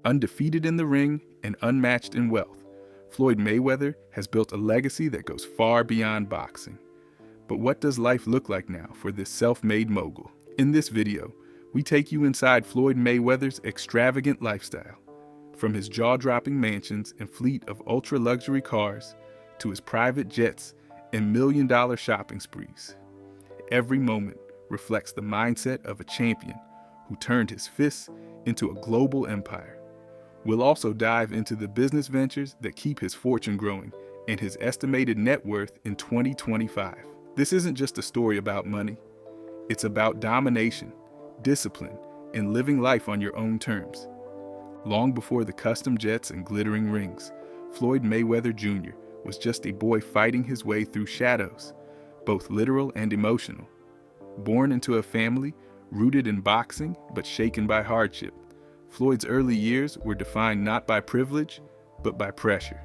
Undefeated in the ring and unmatched in wealth, Floyd Mayweather has built a legacy that goes far beyond boxing. But what does life look like now for this self-made mogul? In this video, we take you inside Floyd Mayweather's extravagant lifestyle. From his jaw-dropping mansions and fleet of ultra-luxury cars, to his private jets and million-dollar shopping sprees. Every moment reflects the mindset of a champion who turned his fists into a global empire. We'll also dive into the business ventures that keep his fortune growing and his estimated net worth in 2025. This isn't just a story about money. It's about domination, discipline, and living life on your own terms. Long before the custom jets and glittering rings, Floyd Mayweather Jr. was just a boy fighting his way through shadows, both literal and emotional. Born into a family rooted in boxing but shaken by hardship, Floyd's early years were defined not by privilege, but by pressure.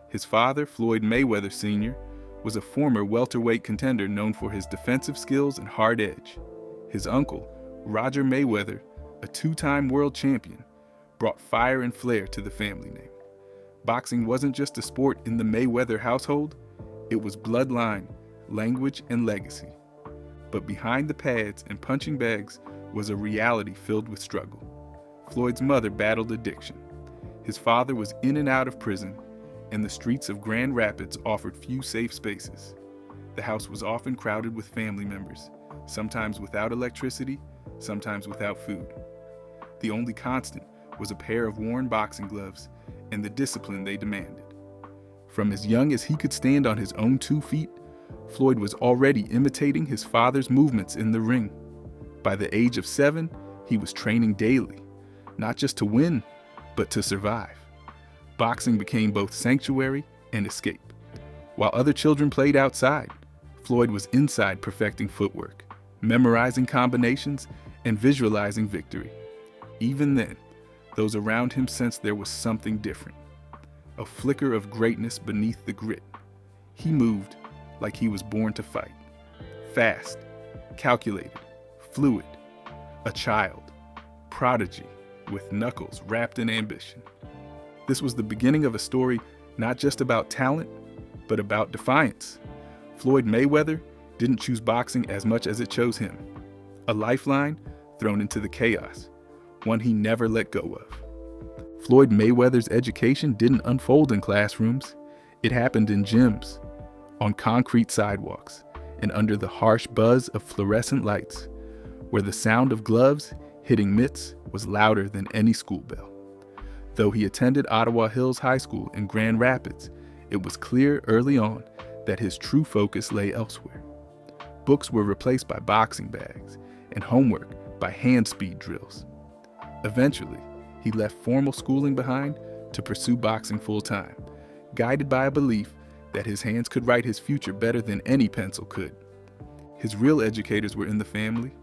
His father, Floyd Mayweather Sr., was a former welterweight contender known for his defensive skills and hard edge. His uncle, Roger Mayweather, a two-time world champion, brought fire and flair to the family name. Boxing wasn't just a sport in the Mayweather household, it was bloodline, language, and legacy. But behind the pads and punching bags was a reality filled with struggle. Floyd's mother battled addiction. His father was in and out of prison, and the streets of Grand Rapids offered few safe spaces. The house was often crowded with family members, sometimes without electricity, sometimes without food. The only constant was a pair of worn boxing gloves and the discipline they demanded. From as young as he could stand on his own 2 feet, Floyd was already imitating his father's movements in the ring. By the age of 7, he was training daily, not just to win, but to survive. Boxing became both sanctuary and escape. While other children played outside, Floyd was inside perfecting footwork, memorizing combinations, and visualizing victory. Even then, those around him sensed there was something different, a flicker of greatness beneath the grit. He moved like he was born to fight, fast, calculated, fluid, a child, prodigy, with knuckles wrapped in ambition. This was the beginning of a story not just about talent, but about defiance. Floyd Mayweather didn't choose boxing as much as it chose him, a lifeline thrown into the chaos, one he never let go of. Floyd Mayweather's education didn't unfold in classrooms. It happened in gyms, on concrete sidewalks, and under the harsh buzz of fluorescent lights, where the sound of gloves hitting mitts was louder than any school bell. Though he attended Ottawa Hills High School in Grand Rapids, it was clear early on that his true focus lay elsewhere. Books were replaced by boxing bags, and homework by hand speed drills. Eventually, he left formal schooling behind to pursue boxing full-time, guided by a belief that his hands could write his future better than any pencil could. His real educators were in the family.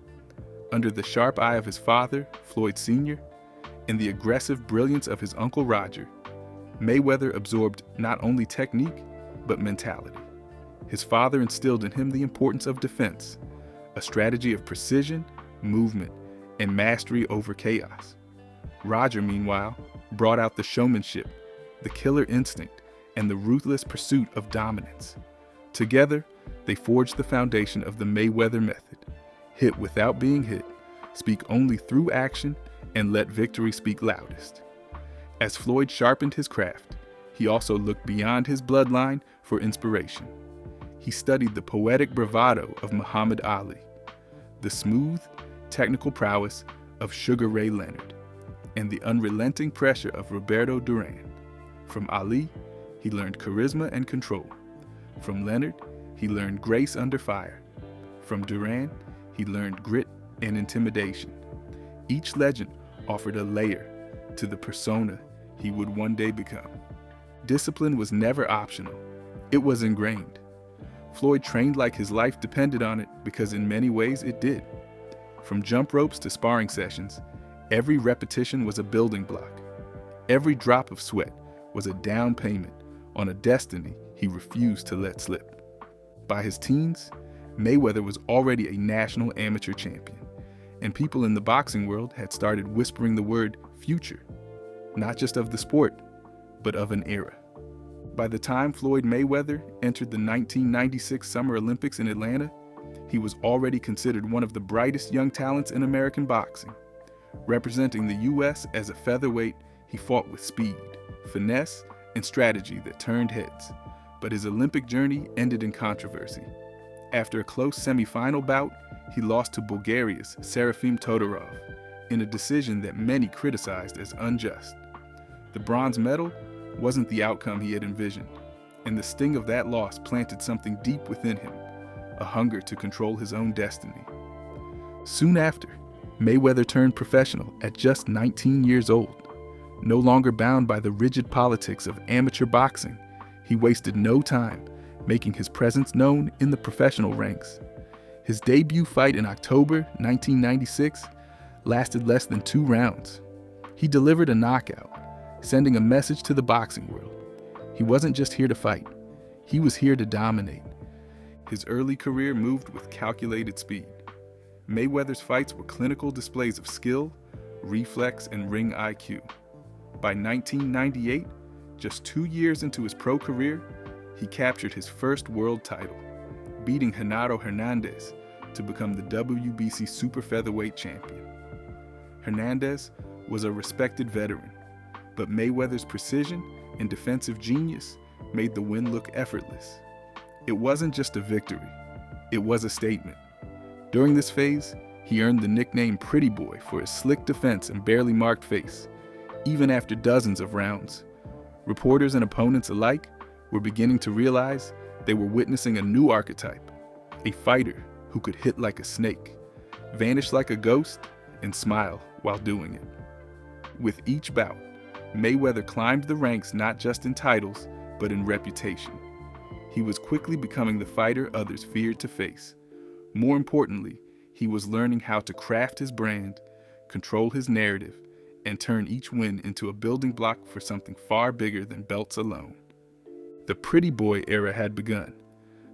Under the sharp eye of his father, Floyd Sr., and the aggressive brilliance of his uncle Roger, Mayweather absorbed not only technique, but mentality. His father instilled in him the importance of defense, a strategy of precision, movement, and mastery over chaos. Roger, meanwhile, brought out the showmanship, the killer instinct, and the ruthless pursuit of dominance. Together, they forged the foundation of the Mayweather method: hit without being hit, speak only through action, and let victory speak loudest. As Floyd sharpened his craft, he also looked beyond his bloodline for inspiration. He studied the poetic bravado of Muhammad Ali, the smooth, technical prowess of Sugar Ray Leonard, and the unrelenting pressure of Roberto Duran. From Ali, he learned charisma and control. From Leonard, he learned grace under fire. From Duran, he learned grit and intimidation. Each legend offered a layer to the persona he would one day become. Discipline was never optional. It was ingrained. Floyd trained like his life depended on it because in many ways it did. From jump ropes to sparring sessions, every repetition was a building block. Every drop of sweat was a down payment on a destiny he refused to let slip. By his teens, Mayweather was already a national amateur champion, and people in the boxing world had started whispering the word future. not just of the sport, but of an era. By the time Floyd Mayweather entered the 1996 Summer Olympics in Atlanta, he was already considered one of the brightest young talents in American boxing. Representing the U.S. as a featherweight, he fought with speed, finesse, and strategy that turned heads. But his Olympic journey ended in controversy. After a close semi-final bout, he lost to Bulgaria's Serafim Todorov in a decision that many criticized as unjust. The bronze medal wasn't the outcome he had envisioned, and the sting of that loss planted something deep within him, a hunger to control his own destiny. Soon after, Mayweather turned professional at just 19 years old. No longer bound by the rigid politics of amateur boxing, he wasted no time making his presence known in the professional ranks. His debut fight in October 1996 lasted less than 2 rounds. He delivered a knockout, sending a message to the boxing world. He wasn't just here to fight, he was here to dominate. His early career moved with calculated speed. Mayweather's fights were clinical displays of skill, reflex, and ring IQ. By 1998, just 2 years into his pro career, he captured his first world title, beating Genaro Hernandez to become the WBC super featherweight champion. Hernandez was a respected veteran, but Mayweather's precision and defensive genius made the win look effortless. It wasn't just a victory, it was a statement. During this phase, he earned the nickname Pretty Boy for his slick defense and barely marked face, even after dozens of rounds. Reporters and opponents alike were beginning to realize they were witnessing a new archetype, a fighter who could hit like a snake, vanish like a ghost, and smile while doing it. With each bout, Mayweather climbed the ranks not just in titles, but in reputation. He was quickly becoming the fighter others feared to face. More importantly, he was learning how to craft his brand, control his narrative, and turn each win into a building block for something far bigger than belts alone. The Pretty Boy era had begun,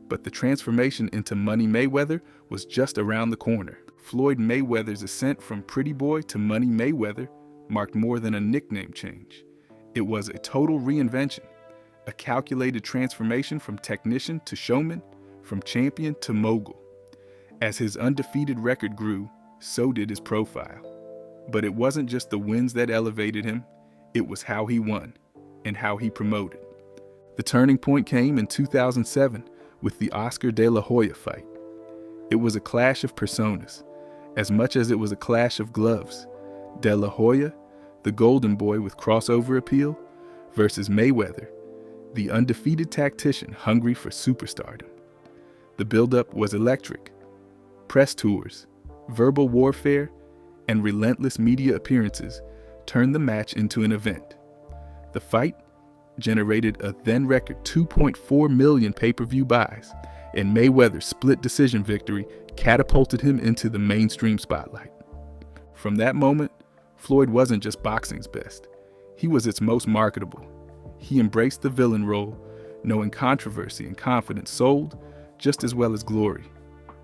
but the transformation into Money Mayweather was just around the corner. Floyd Mayweather's ascent from Pretty Boy to Money Mayweather marked more than a nickname change. It was a total reinvention, a calculated transformation from technician to showman, from champion to mogul. As his undefeated record grew, so did his profile. But it wasn't just the wins that elevated him, it was how he won and how he promoted. The turning point came in 2007 with the Oscar De La Hoya fight. It was a clash of personas, as much as it was a clash of gloves. De La Hoya, the golden boy with crossover appeal, versus Mayweather, the undefeated tactician hungry for superstardom. The buildup was electric. Press tours, verbal warfare, and relentless media appearances turned the match into an event. The fight generated a then record 2.4 million pay-per-view buys, and Mayweather's split decision victory catapulted him into the mainstream spotlight. From that moment, Floyd wasn't just boxing's best, he was its most marketable. He embraced the villain role, knowing controversy and confidence sold just as well as glory.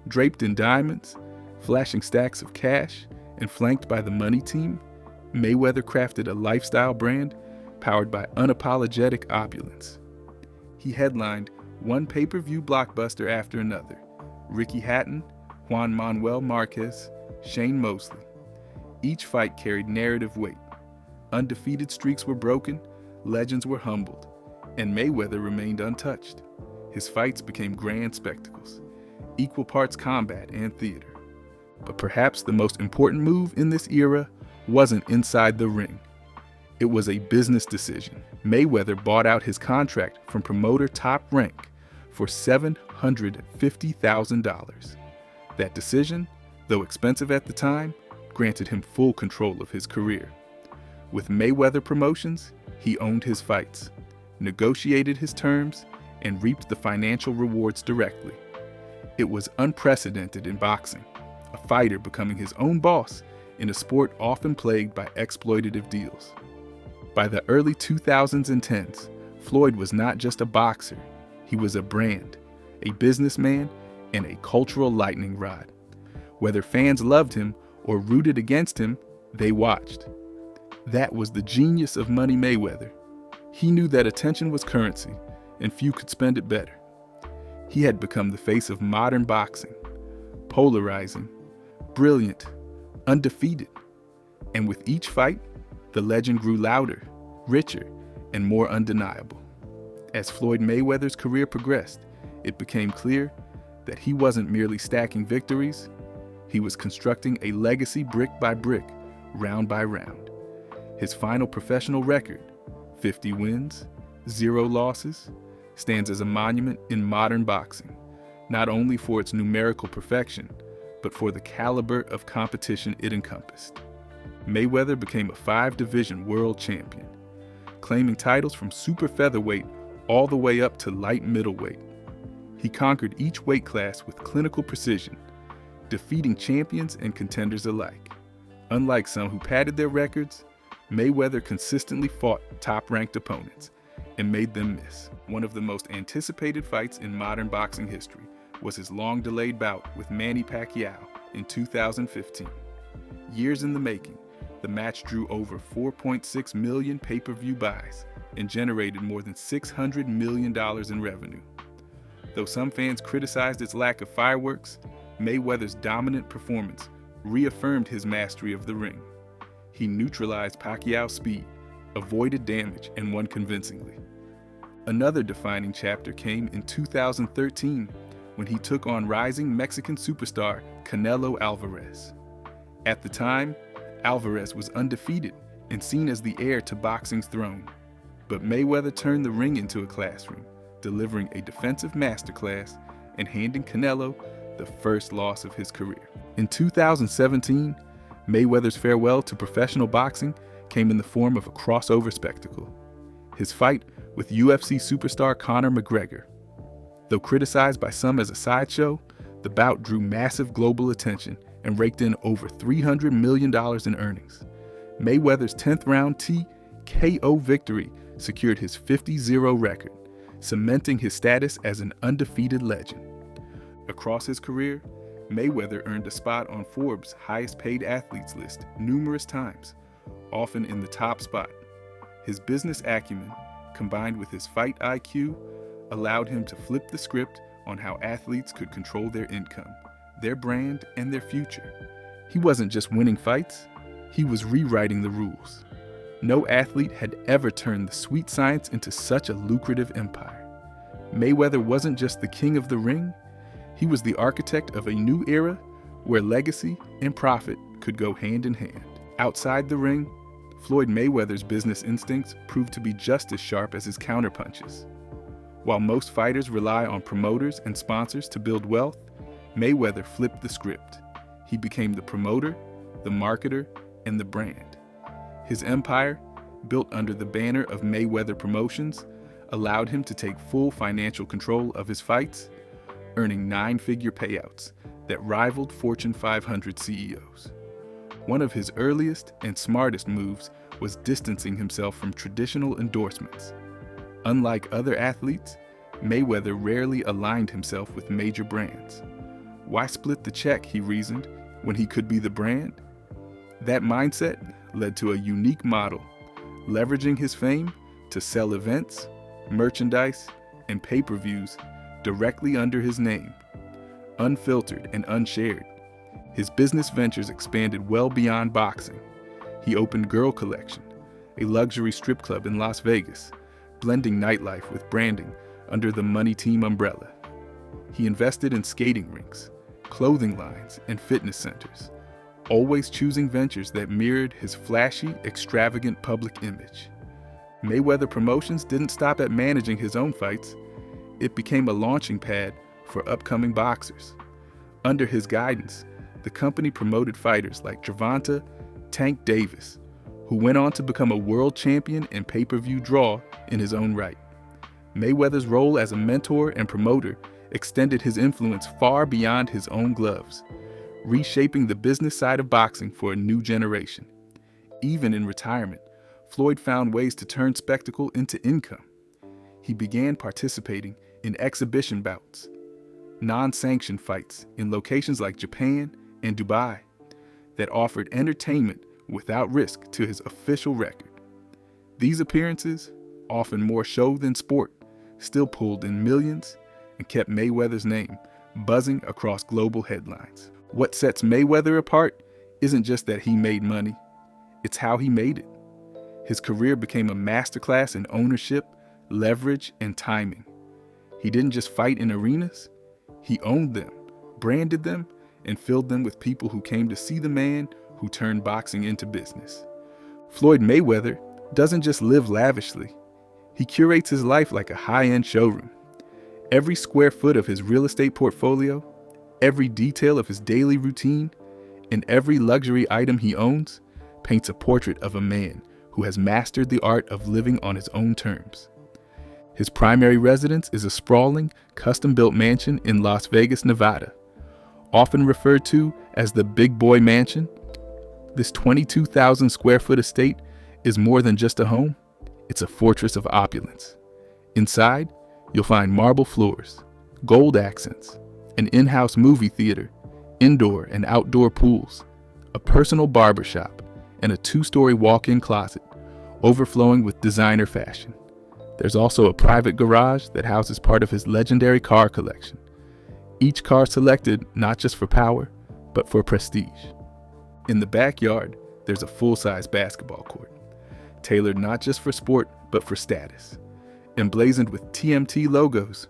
Draped in diamonds, flashing stacks of cash, and flanked by the money team, Mayweather crafted a lifestyle brand powered by unapologetic opulence. He headlined one pay-per-view blockbuster after another: Ricky Hatton, Juan Manuel Marquez, Shane Mosley. Each fight carried narrative weight. Undefeated streaks were broken, legends were humbled, and Mayweather remained untouched. His fights became grand spectacles, equal parts combat and theater. But perhaps the most important move in this era wasn't inside the ring. It was a business decision. Mayweather bought out his contract from promoter Top Rank for $750,000. That decision, though expensive at the time, granted him full control of his career. With Mayweather Promotions, he owned his fights, negotiated his terms, and reaped the financial rewards directly. It was unprecedented in boxing, a fighter becoming his own boss in a sport often plagued by exploitative deals. By the early 2000s and 10s, Floyd was not just a boxer, he was a brand, a businessman, and a cultural lightning rod. Whether fans loved him or rooted against him, they watched. That was the genius of Money Mayweather. He knew that attention was currency, and few could spend it better. He had become the face of modern boxing, polarizing, brilliant, undefeated. And with each fight, the legend grew louder, richer, and more undeniable. As Floyd Mayweather's career progressed, it became clear that he wasn't merely stacking victories, he was constructing a legacy brick by brick, round by round. His final professional record, 50 wins, 0 losses, stands as a monument in modern boxing, not only for its numerical perfection, but for the caliber of competition it encompassed. Mayweather became a 5-division world champion, claiming titles from super featherweight all the way up to light middleweight. He conquered each weight class with clinical precision, defeating champions and contenders alike. Unlike some who padded their records, Mayweather consistently fought top-ranked opponents and made them miss. One of the most anticipated fights in modern boxing history was his long-delayed bout with Manny Pacquiao in 2015. Years in the making, the match drew over 4.6 million pay-per-view buys and generated more than $600 million in revenue. Though some fans criticized its lack of fireworks, Mayweather's dominant performance reaffirmed his mastery of the ring. He neutralized Pacquiao's speed, avoided damage, and won convincingly. Another defining chapter came in 2013 when he took on rising Mexican superstar Canelo Alvarez. At the time, Alvarez was undefeated and seen as the heir to boxing's throne. But Mayweather turned the ring into a classroom, delivering a defensive masterclass and handing Canelo the first loss of his career. In 2017, Mayweather's farewell to professional boxing came in the form of a crossover spectacle, his fight with UFC superstar Conor McGregor. Though criticized by some as a sideshow, the bout drew massive global attention and raked in over $300 million in earnings. Mayweather's 10th round TKO victory secured his 50-0 record, cementing his status as an undefeated legend. Across his career, Mayweather earned a spot on Forbes' highest paid athletes list numerous times, often in the top spot. His business acumen, combined with his fight IQ, allowed him to flip the script on how athletes could control their income, their brand, and their future. He wasn't just winning fights, he was rewriting the rules. No athlete had ever turned the sweet science into such a lucrative empire. Mayweather wasn't just the king of the ring, he was the architect of a new era where legacy and profit could go hand in hand. Outside the ring, Floyd Mayweather's business instincts proved to be just as sharp as his counterpunches. While most fighters rely on promoters and sponsors to build wealth, Mayweather flipped the script. He became the promoter, the marketer, and the brand. His empire, built under the banner of Mayweather Promotions, allowed him to take full financial control of his fights, earning 9-figure payouts that rivaled Fortune 500 CEOs. One of his earliest and smartest moves was distancing himself from traditional endorsements. Unlike other athletes, Mayweather rarely aligned himself with major brands. Why split the check, he reasoned, when he could be the brand? That mindset led to a unique model, leveraging his fame to sell events, merchandise, and pay-per-views directly under his name. Unfiltered and unshared, his business ventures expanded well beyond boxing. He opened Girl Collection, a luxury strip club in Las Vegas, blending nightlife with branding under the Money Team umbrella. He invested in skating rinks, clothing lines, and fitness centers, always choosing ventures that mirrored his flashy, extravagant public image. Mayweather Promotions didn't stop at managing his own fights. It became a launching pad for upcoming boxers. Under his guidance, the company promoted fighters like Gervonta Tank Davis, who went on to become a world champion and pay-per-view draw in his own right. Mayweather's role as a mentor and promoter extended his influence far beyond his own gloves, reshaping the business side of boxing for a new generation. Even in retirement, Floyd found ways to turn spectacle into income. He began participating in exhibition bouts, non-sanctioned fights in locations like Japan and Dubai that offered entertainment without risk to his official record. These appearances, often more show than sport, still pulled in millions and kept Mayweather's name buzzing across global headlines. What sets Mayweather apart isn't just that he made money, it's how he made it. His career became a masterclass in ownership, leverage, and timing. He didn't just fight in arenas, he owned them, branded them, and filled them with people who came to see the man who turned boxing into business. Floyd Mayweather doesn't just live lavishly, he curates his life like a high-end showroom. Every square foot of his real estate portfolio, every detail of his daily routine, and every luxury item he owns paints a portrait of a man who has mastered the art of living on his own terms. His primary residence is a sprawling, custom-built mansion in Las Vegas, Nevada. Often referred to as the Big Boy Mansion, this 22,000 square foot estate is more than just a home, it's a fortress of opulence. Inside, you'll find marble floors, gold accents, an in-house movie theater, indoor and outdoor pools, a personal barbershop, and a 2-story walk-in closet, overflowing with designer fashion. There's also a private garage that houses part of his legendary car collection. Each car selected not just for power, but for prestige. In the backyard, there's a full-size basketball court, tailored not just for sport, but for status. Emblazoned with TMT logos.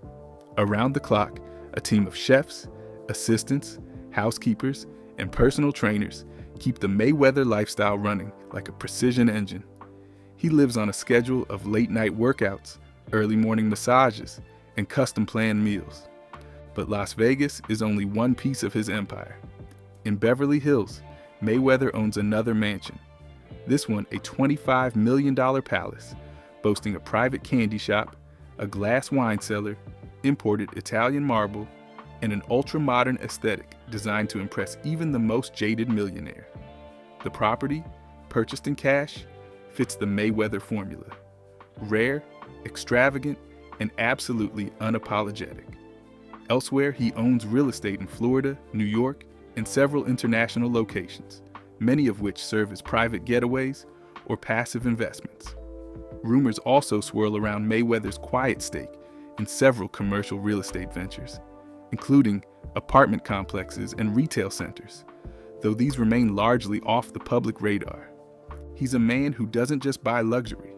Around the clock, a team of chefs, assistants, housekeepers, and personal trainers keep the Mayweather lifestyle running like a precision engine. He lives on a schedule of late-night workouts, early morning massages, and custom-planned meals. But Las Vegas is only one piece of his empire. In Beverly Hills, Mayweather owns another mansion. This one a $25 million palace, boasting a private candy shop, a glass wine cellar, imported Italian marble, and an ultra-modern aesthetic designed to impress even the most jaded millionaire. The property, purchased in cash, fits the Mayweather formula. Rare, extravagant, and absolutely unapologetic. Elsewhere, he owns real estate in Florida, New York, and several international locations, many of which serve as private getaways or passive investments. Rumors also swirl around Mayweather's quiet stake in several commercial real estate ventures, including apartment complexes and retail centers, though these remain largely off the public radar. He's a man who doesn't just buy luxury.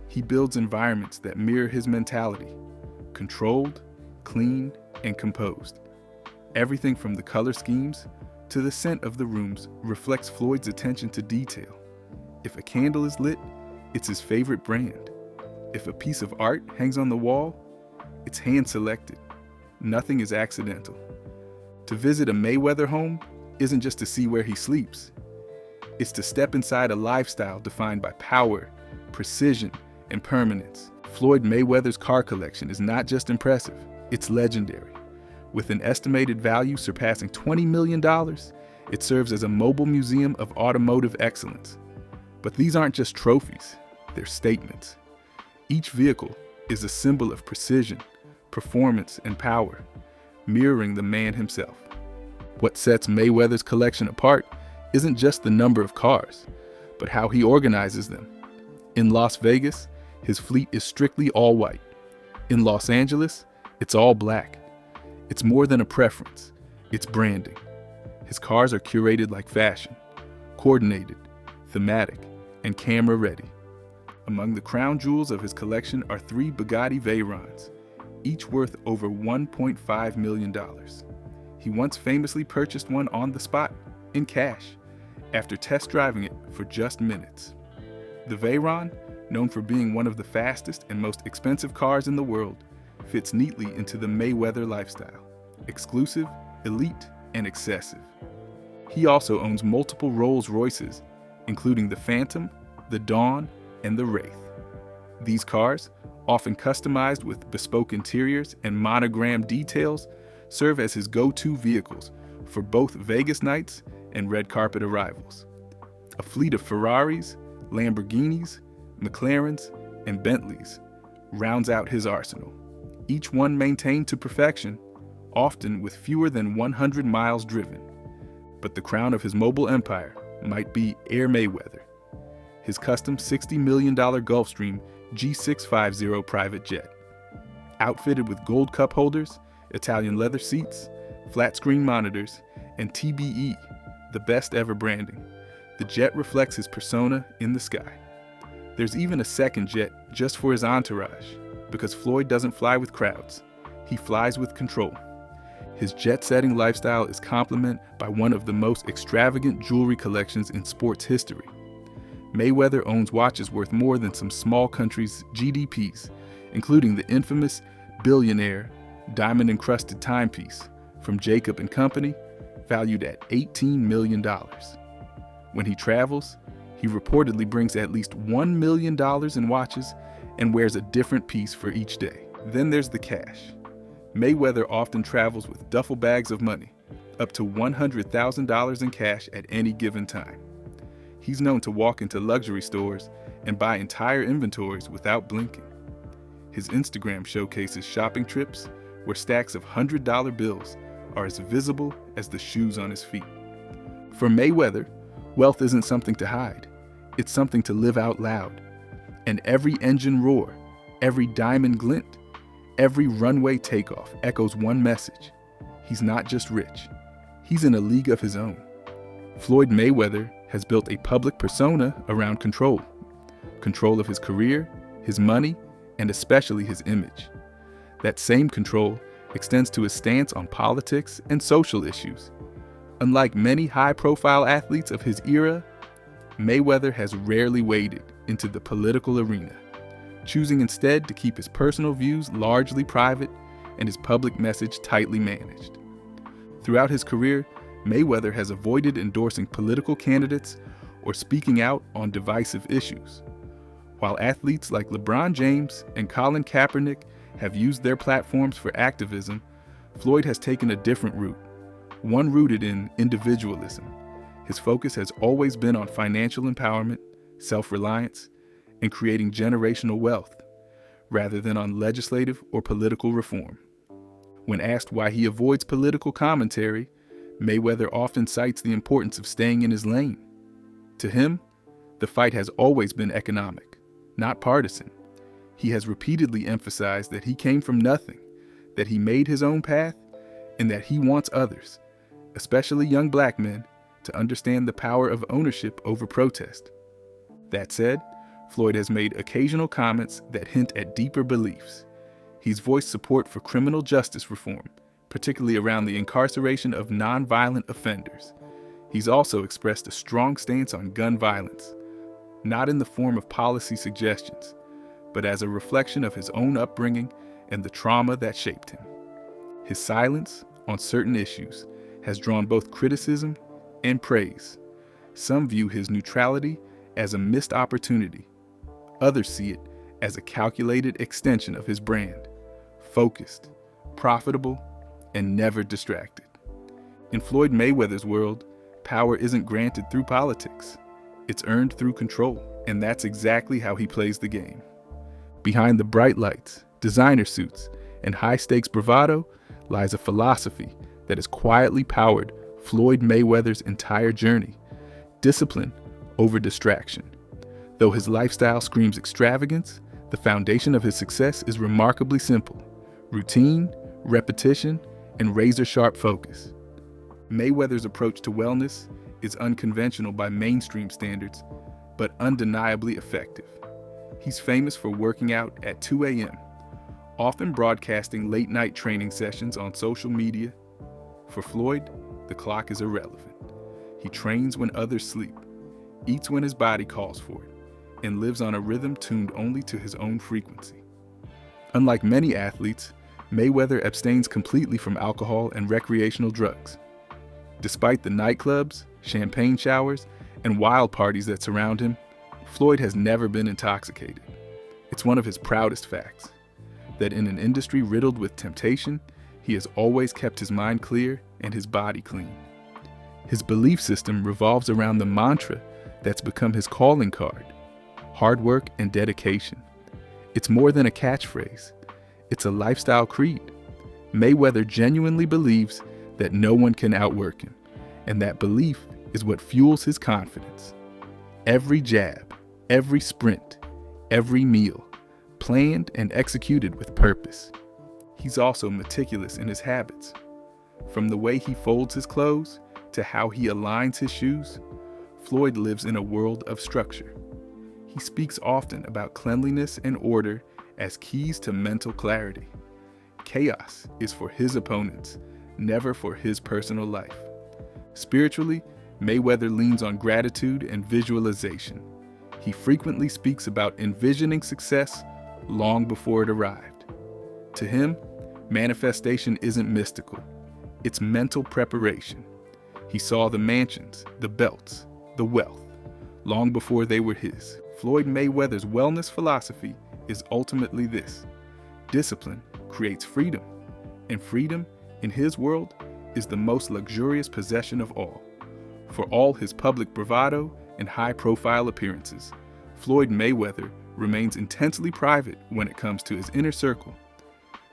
He builds environments that mirror his mentality, controlled, clean, and composed. Everything from the color schemes to the scent of the rooms reflects Floyd's attention to detail. If a candle is lit, it's his favorite brand. If a piece of art hangs on the wall, it's hand-selected. Nothing is accidental. To visit a Mayweather home isn't just to see where he sleeps. It's to step inside a lifestyle defined by power, precision, and permanence. Floyd Mayweather's car collection is not just impressive, it's legendary. With an estimated value surpassing $20 million, it serves as a mobile museum of automotive excellence. But these aren't just trophies, they're statements. Each vehicle is a symbol of precision, performance, and power, mirroring the man himself. What sets Mayweather's collection apart isn't just the number of cars, but how he organizes them. In Las Vegas, his fleet is strictly all white. In Los Angeles, it's all black. It's more than a preference, it's branding. His cars are curated like fashion, coordinated, thematic, and camera-ready. Among the crown jewels of his collection are 3 Bugatti Veyrons, each worth over $1.5 million. He once famously purchased one on the spot, in cash, after test driving it for just minutes. The Veyron, known for being one of the fastest and most expensive cars in the world, fits neatly into the Mayweather lifestyle, exclusive, elite, and excessive. He also owns multiple Rolls Royces, including the Phantom, the Dawn, and the Wraith. These cars, often customized with bespoke interiors and monogrammed details, serve as his go-to vehicles for both Vegas nights and red carpet arrivals. A fleet of Ferraris, Lamborghinis, McLarens, and Bentleys rounds out his arsenal, each one maintained to perfection, often with fewer than 100 miles driven. But the crown of his mobile empire might be Air Mayweather, his custom $60 million Gulfstream G650 private jet. Outfitted with gold cup holders, Italian leather seats, flat screen monitors, and TBE, the best ever branding, the jet reflects his persona in the sky. There's even a second jet just for his entourage, because Floyd doesn't fly with crowds, he flies with control. His jet-setting lifestyle is complemented by one of the most extravagant jewelry collections in sports history. Mayweather owns watches worth more than some small countries' GDPs, including the infamous billionaire diamond-encrusted timepiece from Jacob & Company, valued at $18 million. When he travels, he reportedly brings at least $1 million in watches and wears a different piece for each day. Then there's the cash. Mayweather often travels with duffel bags of money, up to $100,000 in cash at any given time. He's known to walk into luxury stores and buy entire inventories without blinking. His Instagram showcases shopping trips where stacks of $100 bills are as visible as the shoes on his feet. For Mayweather, wealth isn't something to hide, it's something to live out loud. And every engine roar, every diamond glint, every runway takeoff echoes one message: he's not just rich, he's in a league of his own. Floyd Mayweather has built a public persona around control of his career, his money, and especially his image. That same control extends to his stance on politics and social issues. Unlike many high-profile athletes of his era, Mayweather has rarely waded into the political arena, choosing instead to keep his personal views largely private and his public message tightly managed. Throughout his career, Mayweather has avoided endorsing political candidates or speaking out on divisive issues. While athletes like LeBron James and Colin Kaepernick have used their platforms for activism, Floyd has taken a different route, one rooted in individualism. His focus has always been on financial empowerment, self-reliance, and creating generational wealth, rather than on legislative or political reform. When asked why he avoids political commentary, Mayweather often cites the importance of staying in his lane. To him, the fight has always been economic, not partisan. He has repeatedly emphasized that he came from nothing, that he made his own path, and that he wants others, especially young black men, to understand the power of ownership over protest. That said, Floyd has made occasional comments that hint at deeper beliefs. He's voiced support for criminal justice reform, particularly around the incarceration of nonviolent offenders. He's also expressed a strong stance on gun violence, not in the form of policy suggestions, but as a reflection of his own upbringing and the trauma that shaped him. His silence on certain issues has drawn both criticism and praise. Some view his neutrality as a missed opportunity. Others see it as a calculated extension of his brand, focused, profitable, and never distracted. In Floyd Mayweather's world, power isn't granted through politics. It's earned through control, and that's exactly how he plays the game. Behind the bright lights, designer suits, and high-stakes bravado lies a philosophy that has quietly powered Floyd Mayweather's entire journey: discipline over distraction. Though his lifestyle screams extravagance, the foundation of his success is remarkably simple: routine, repetition, and razor-sharp focus. Mayweather's approach to wellness is unconventional by mainstream standards, but undeniably effective. He's famous for working out at 2 a.m., often broadcasting late-night training sessions on social media. For Floyd, the clock is irrelevant. He trains when others sleep, eats when his body calls for it, and lives on a rhythm tuned only to his own frequency. Unlike many athletes, Mayweather abstains completely from alcohol and recreational drugs. Despite the nightclubs, champagne showers, and wild parties that surround him, Floyd has never been intoxicated. It's one of his proudest facts, that in an industry riddled with temptation, he has always kept his mind clear and his body clean. His belief system revolves around the mantra that's become his calling card: hard work and dedication. It's more than a catchphrase. It's a lifestyle creed. Mayweather genuinely believes that no one can outwork him, and that belief is what fuels his confidence. Every jab, every sprint, every meal, planned and executed with purpose. He's also meticulous in his habits. From the way he folds his clothes to how he aligns his shoes, Floyd lives in a world of structure. He speaks often about cleanliness and order as keys to mental clarity. Chaos is for his opponents, never for his personal life. Spiritually, Mayweather leans on gratitude and visualization. He frequently speaks about envisioning success long before it arrived. To him, manifestation isn't mystical, it's mental preparation. He saw the mansions, the belts, the wealth, long before they were his. Floyd Mayweather's wellness philosophy is ultimately this: discipline creates freedom, and freedom, in his world, is the most luxurious possession of all. For all his public bravado and high-profile appearances, Floyd Mayweather remains intensely private when it comes to his inner circle.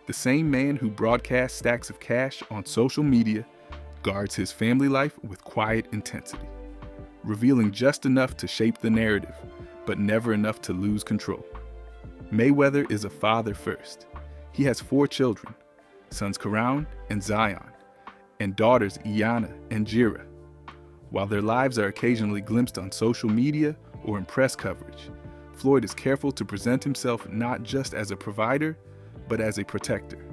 The same man who broadcasts stacks of cash on social media guards his family life with quiet intensity, revealing just enough to shape the narrative, but never enough to lose control. Mayweather is a father first. He has 4 children, sons Karan and Zion, and daughters Iana and Jira. While their lives are occasionally glimpsed on social media or in press coverage, Floyd is careful to present himself not just as a provider, but as a protector.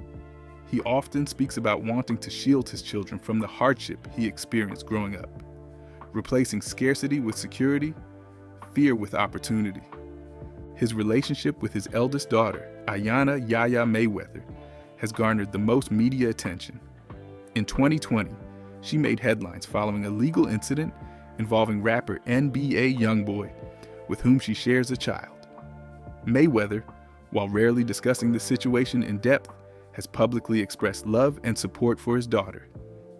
He often speaks about wanting to shield his children from the hardship he experienced growing up, replacing scarcity with security, fear with opportunity. His relationship with his eldest daughter, Iana Yaya Mayweather, has garnered the most media attention. In 2020, she made headlines following a legal incident involving rapper NBA YoungBoy, with whom she shares a child. Mayweather, while rarely discussing the situation in depth, has publicly expressed love and support for his daughter,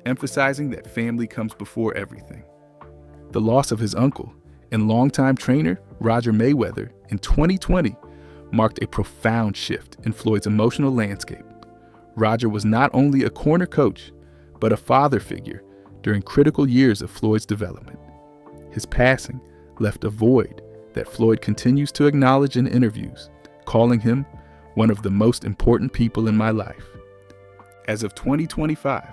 emphasizing that family comes before everything. The loss of his uncle and longtime trainer, Roger Mayweather, in 2020 marked a profound shift in Floyd's emotional landscape. Roger was not only a corner coach, but a father figure during critical years of Floyd's development. His passing left a void that Floyd continues to acknowledge in interviews, calling him one of the most important people in my life. As of 2025,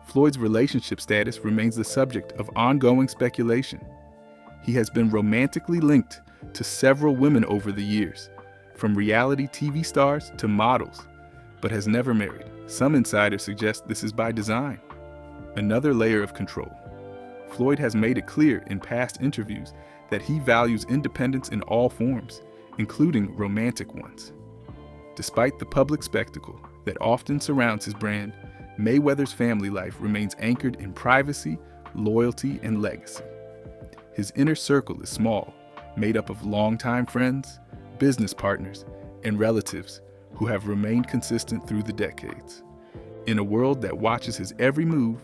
Floyd's relationship status remains the subject of ongoing speculation. He has been romantically linked to several women over the years, from reality TV stars to models, but has never married. Some insiders suggest this is by design. Another layer of control. Floyd has made it clear in past interviews that he values independence in all forms, including romantic ones. Despite the public spectacle that often surrounds his brand, Mayweather's family life remains anchored in privacy, loyalty, and legacy. His inner circle is small, made up of longtime friends, business partners, and relatives who have remained consistent through the decades. In a world that watches his every move,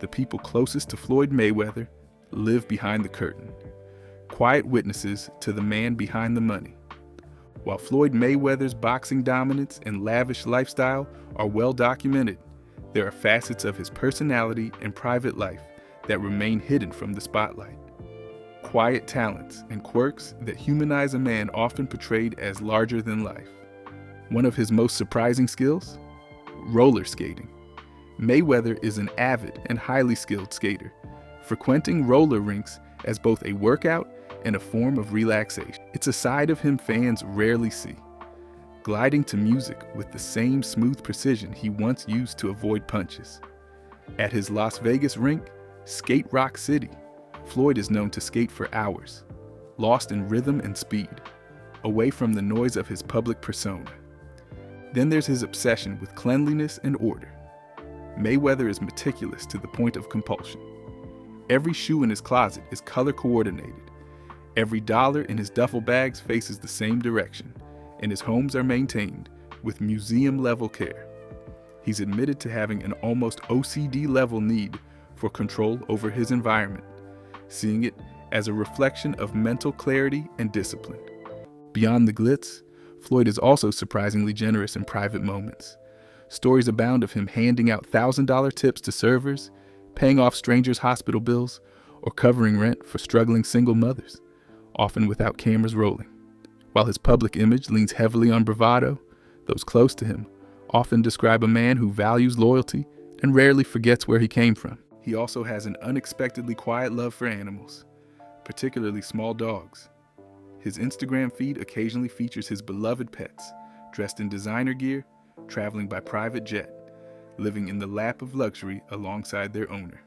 the people closest to Floyd Mayweather live behind the curtain, quiet witnesses to the man behind the money. While Floyd Mayweather's boxing dominance and lavish lifestyle are well documented, there are facets of his personality and private life that remain hidden from the spotlight. Quiet talents and quirks that humanize a man often portrayed as larger than life. One of his most surprising skills? Roller skating. Mayweather is an avid and highly skilled skater, frequenting roller rinks as both a workout and a form of relaxation. It's a side of him fans rarely see, gliding to music with the same smooth precision he once used to avoid punches. At his Las Vegas rink, Skate Rock City, Floyd is known to skate for hours, lost in rhythm and speed, away from the noise of his public persona. Then there's his obsession with cleanliness and order. Mayweather is meticulous to the point of compulsion. Every shoe in his closet is color coordinated. Every dollar in his duffel bags faces the same direction, and his homes are maintained with museum-level care. He's admitted to having an almost OCD-level need for control over his environment, seeing it as a reflection of mental clarity and discipline. Beyond the glitz, Floyd is also surprisingly generous in private moments. Stories abound of him handing out $1,000 tips to servers, paying off strangers' hospital bills, or covering rent for struggling single mothers, often without cameras rolling. While his public image leans heavily on bravado, those close to him often describe a man who values loyalty and rarely forgets where he came from. He also has an unexpectedly quiet love for animals, particularly small dogs. His Instagram feed occasionally features his beloved pets, dressed in designer gear, traveling by private jet, living in the lap of luxury alongside their owner.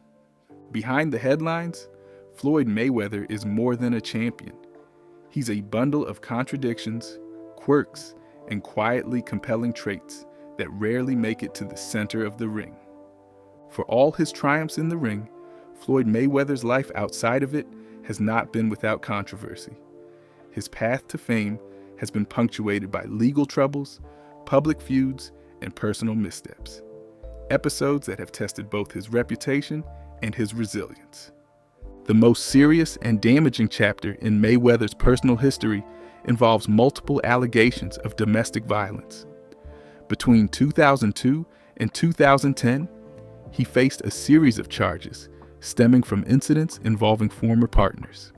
Behind the headlines, Floyd Mayweather is more than a champion. He's a bundle of contradictions, quirks, and quietly compelling traits that rarely make it to the center of the ring. For all his triumphs in the ring, Floyd Mayweather's life outside of it has not been without controversy. His path to fame has been punctuated by legal troubles, public feuds, and personal missteps. Episodes that have tested both his reputation and his resilience. The most serious and damaging chapter in Mayweather's personal history involves multiple allegations of domestic violence. Between 2002 and 2010, he faced a series of charges stemming from incidents involving former partners.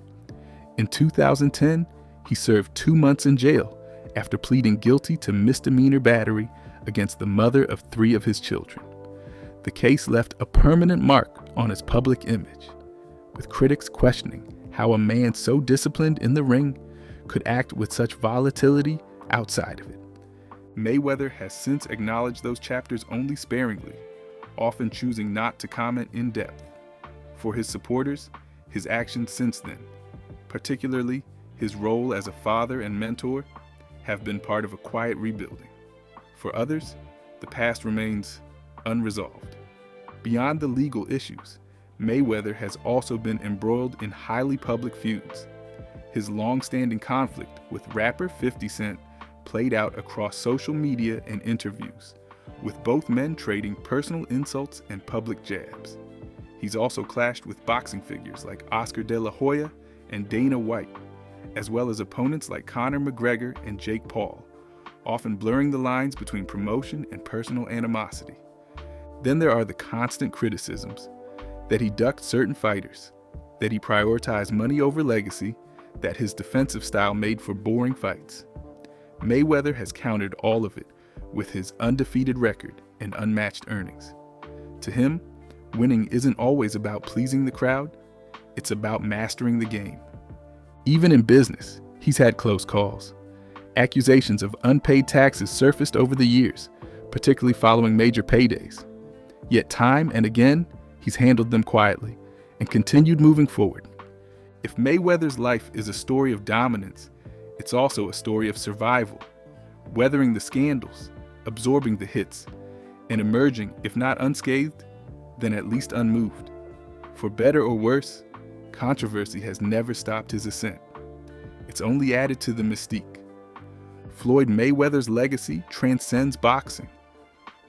In 2010, he served 2 months in jail after pleading guilty to misdemeanor battery against the mother of 3 of his children. The case left a permanent mark on his public image, with critics questioning how a man so disciplined in the ring could act with such volatility outside of it. Mayweather has since acknowledged those chapters only sparingly, often choosing not to comment in depth. For his supporters, his actions since then, particularly his role as a father and mentor, have been part of a quiet rebuilding. For others, the past remains unresolved. Beyond the legal issues, Mayweather has also been embroiled in highly public feuds. His long-standing conflict with rapper 50 Cent played out across social media and interviews, with both men trading personal insults and public jabs. He's also clashed with boxing figures like Oscar De La Hoya and Dana White, as well as opponents like Conor McGregor and Jake Paul, often blurring the lines between promotion and personal animosity. Then there are the constant criticisms that he ducked certain fighters, that he prioritized money over legacy, that his defensive style made for boring fights. Mayweather has countered all of it with his undefeated record and unmatched earnings. To him, winning isn't always about pleasing the crowd, it's about mastering the game. Even in business, he's had close calls. Accusations of unpaid taxes surfaced over the years, particularly following major paydays. Yet time and again, he's handled them quietly and continued moving forward. If Mayweather's life is a story of dominance, it's also a story of survival, weathering the scandals, absorbing the hits, and emerging, if not unscathed, then at least unmoved. For better or worse, controversy has never stopped his ascent. It's only added to the mystique. Floyd Mayweather's legacy transcends boxing.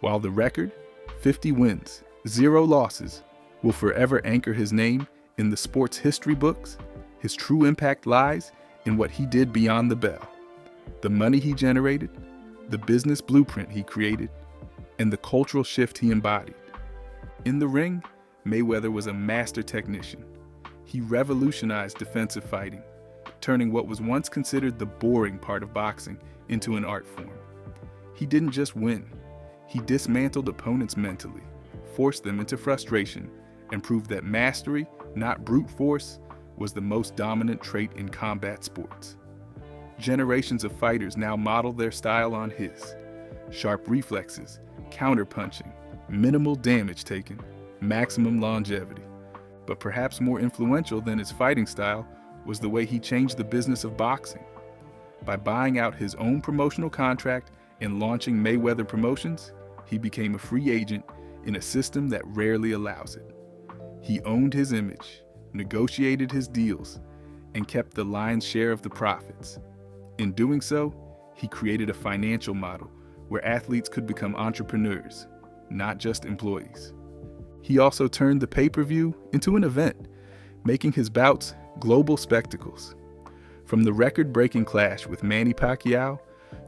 While the record, 50 wins, 0 losses, will forever anchor his name in the sport's history books, his true impact lies in what he did beyond the bell. The money he generated, the business blueprint he created, and the cultural shift he embodied. In the ring, Mayweather was a master technician. He revolutionized defensive fighting, turning what was once considered the boring part of boxing into an art form. He didn't just win, he dismantled opponents mentally, forced them into frustration, and proved that mastery, not brute force, was the most dominant trait in combat sports. Generations of fighters now model their style on his. Sharp reflexes, counterpunching, minimal damage taken, maximum longevity. But perhaps more influential than his fighting style was the way he changed the business of boxing. By buying out his own promotional contract and launching Mayweather Promotions, he became a free agent in a system that rarely allows it. He owned his image, negotiated his deals, and kept the lion's share of the profits. In doing so, he created a financial model where athletes could become entrepreneurs, not just employees. He also turned the pay-per-view into an event, making his bouts global spectacles. From the record-breaking clash with Manny Pacquiao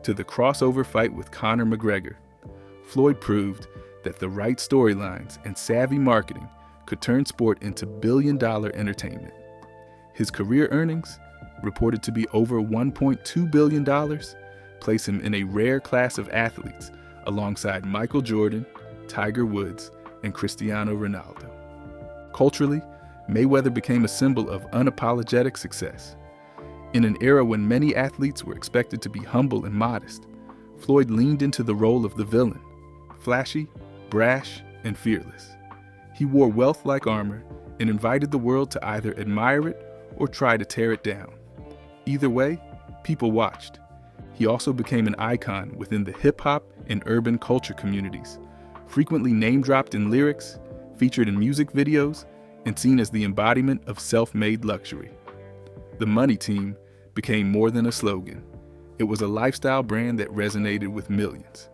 to the crossover fight with Conor McGregor, Floyd proved that the right storylines and savvy marketing could turn sport into billion-dollar entertainment. His career earnings, reported to be over $1.2 billion, place him in a rare class of athletes alongside Michael Jordan, Tiger Woods, and Cristiano Ronaldo. Culturally, Mayweather became a symbol of unapologetic success. In an era when many athletes were expected to be humble and modest, Floyd leaned into the role of the villain, flashy, brash, and fearless. He wore wealth like armor and invited the world to either admire it or try to tear it down. Either way, people watched. He also became an icon within the hip-hop and urban culture communities, frequently name-dropped in lyrics, featured in music videos, and seen as the embodiment of self-made luxury. The Money Team became more than a slogan. It was a lifestyle brand that resonated with millions.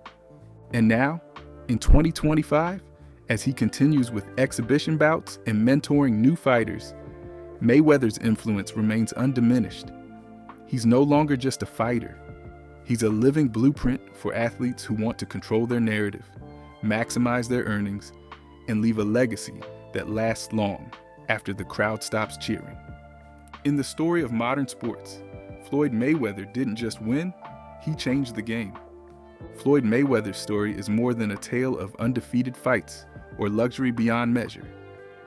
And now, in 2025, as he continues with exhibition bouts and mentoring new fighters, Mayweather's influence remains undiminished. He's no longer just a fighter. He's a living blueprint for athletes who want to control their narrative, maximize their earnings, and leave a legacy that lasts long after the crowd stops cheering. In the story of modern sports, Floyd Mayweather didn't just win, he changed the game. Floyd Mayweather's story is more than a tale of undefeated fights or luxury beyond measure.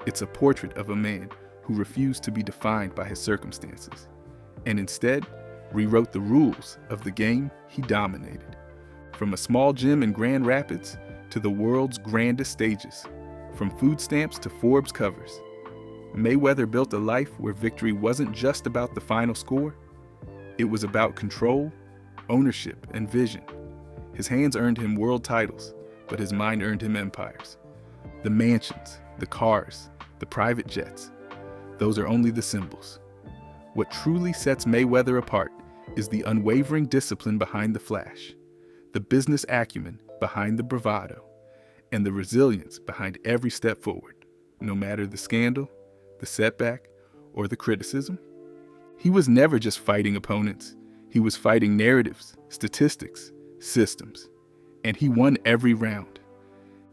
It's a portrait of a man who refused to be defined by his circumstances, and instead rewrote the rules of the game he dominated. From a small gym in Grand Rapids to the world's grandest stages, from food stamps to Forbes covers, Mayweather built a life where victory wasn't just about the final score. It was about control, ownership, and vision. His hands earned him world titles, but his mind earned him empires. The mansions, the cars, the private jets, those are only the symbols. What truly sets Mayweather apart is the unwavering discipline behind the flash, the business acumen behind the bravado, and the resilience behind every step forward, no matter the scandal, the setback, or the criticism. He was never just fighting opponents. He was fighting narratives, statistics, systems, and he won every round.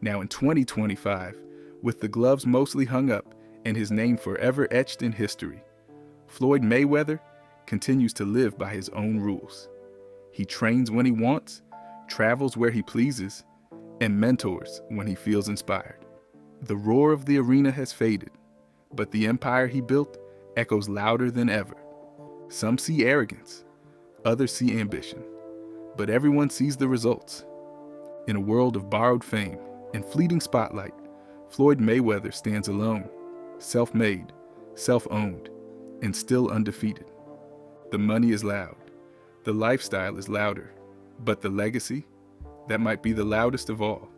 Now in 2025, with the gloves mostly hung up and his name forever etched in history, Floyd Mayweather continues to live by his own rules. He trains when he wants, travels where he pleases, and mentors when he feels inspired. The roar of the arena has faded, but the empire he built echoes louder than ever. Some see arrogance, others see ambition, but everyone sees the results. In a world of borrowed fame and fleeting spotlight, Floyd Mayweather stands alone, self-made, self-owned, and still undefeated. The money is loud, the lifestyle is louder, but the legacy, that might be the loudest of all.